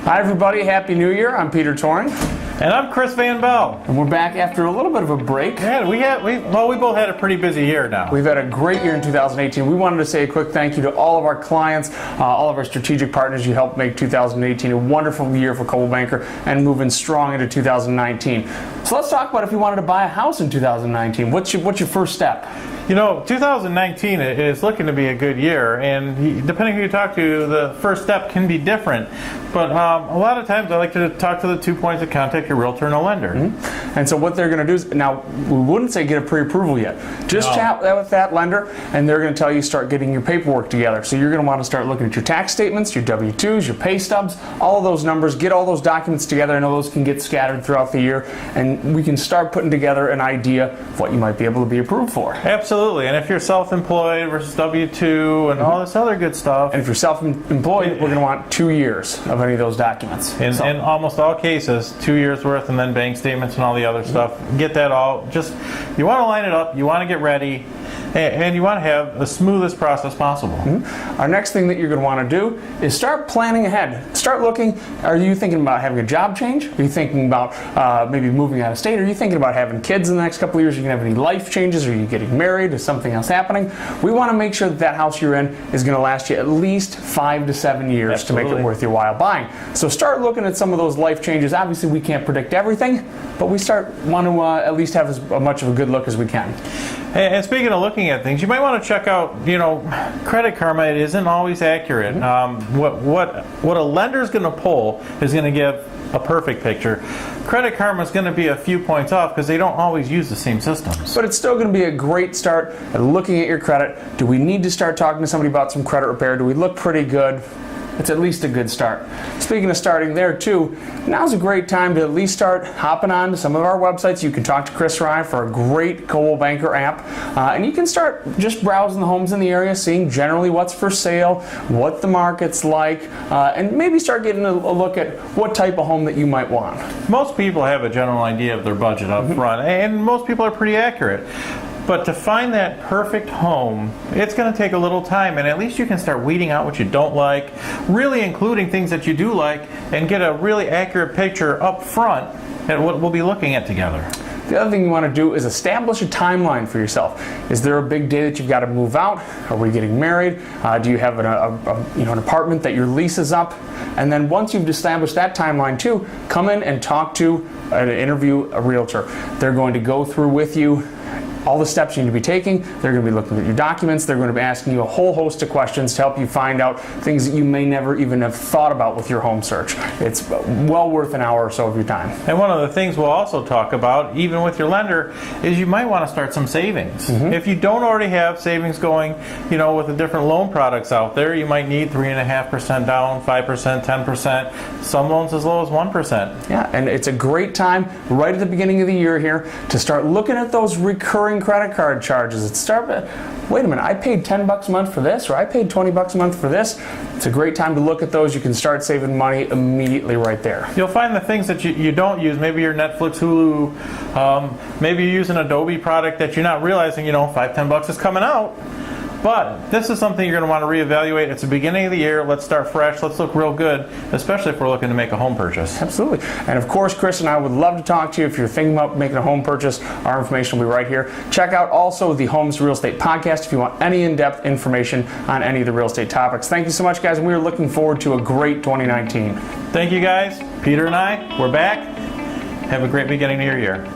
Hi everybody, Happy New Year. I'm Peter Toering. And I'm Chris Vanbelle. And we're back after a little bit of a break. Yeah, we both had a pretty busy year now. We've had a great year in 2018. We wanted to say a quick thank you to all of our clients, all of our strategic partners. You helped make 2018 a wonderful year for Coldwell Banker and moving strong into 2019. So let's talk about if you wanted to buy a house in 2019. What's your first step? You know, 2019 is looking to be a good year, and depending who you talk to, the first step can be different. But a lot of times I like to talk to the 2 points of contact, your realtor and a lender. Mm-hmm. And so what they're going to do is, now we wouldn't say get a pre-approval yet. Just chat with that lender, and they're going to tell you start getting your paperwork together. So you're going to want to start looking at your tax statements, your W-2s, your pay stubs, all of those numbers, get all those documents together. I know those can get scattered throughout the year, and we can start putting together an idea of what you might be able to be approved for. Absolutely, and if you're self-employed versus W-2 and all this other good stuff. And if you're self-employed, we're going to want 2 years of any of those documents. In almost all cases, 2 years worth, and then bank statements and all the other stuff. Get that all. Just, you want to line it up, you want to get ready, and you want to have the smoothest process possible. Mm-hmm. Our next thing that you're going to want to do is start planning ahead. Start looking. Are you thinking about having a job change? Are you thinking about maybe moving out of state? Are you thinking about having kids in the next couple of years? Are you going to have any life changes? Are you getting married? Is something else happening? We want to make sure that that house you're in is going to last you at least 5 to 7 years. Absolutely. To make it worth your while buying. So start looking at some of those life changes. Obviously, we can't predict everything, but we want to at least have as much of a good look as we can. And speaking of looking at things, you might want to check out, Credit Karma. It isn't always accurate. What a lender's going to pull is going to give a perfect picture. Credit Karma is going to be a few points off because they don't always use the same systems. But it's still going to be a great start at looking at your credit. Do we need to start talking to somebody about some credit repair? Do we look pretty good? It's at least a good start. Speaking of starting there too, now's a great time to at least start hopping on to some of our websites. You can talk to Chris or I for a great Coldwell Banker app, and you can start just browsing the homes in the area, seeing generally what's for sale, what the market's like, and maybe start getting a look at what type of home that you might want. Most people have a general idea of their budget up front, and most people are pretty accurate. But to find that perfect home, it's going to take a little time, and at least you can start weeding out what you don't like, really including things that you do like, and get a really accurate picture up front at what we'll be looking at together. The other thing you want to do is establish a timeline for yourself. Is there a big day that you've got to move out? Are we getting married? Do you have an apartment that your lease is up? And then once you've established that timeline too, come in and talk to and interview a realtor. They're going to go through with you all the steps you need to be taking. They're going to be looking at your documents. They're going to be asking you a whole host of questions to help you find out things that you may never even have thought about with your home search. It's well worth an hour or so of your time. And one of the things we'll also talk about, even with your lender, is you might want to start some savings. If you don't already have savings going, with the different loan products out there, you might need 3.5% down, 5%, 10%, some loans as low as 1%. Yeah, and it's a great time right at the beginning of the year here to start looking at those recurring credit card charges. Wait a minute, I paid $10 a month for this, or I paid $20 a month for this. It's a great time to look at those. You can start saving money immediately right there. You'll find the things that you don't use, maybe your Netflix, Hulu, maybe you use an Adobe product that you're not realizing, $5-10 is coming out. But this is something you're going to want to reevaluate. It's the beginning of the year. Let's start fresh. Let's look real good, especially if we're looking to make a home purchase. Absolutely. And of course, Chris and I would love to talk to you if you're thinking about making a home purchase. Our information will be right here. Check out also the Homes Real Estate podcast if you want any in-depth information on any of the real estate topics. Thank you so much, guys. And we are looking forward to a great 2019. Thank you, guys. Peter and I, we're back. Have a great beginning of your year.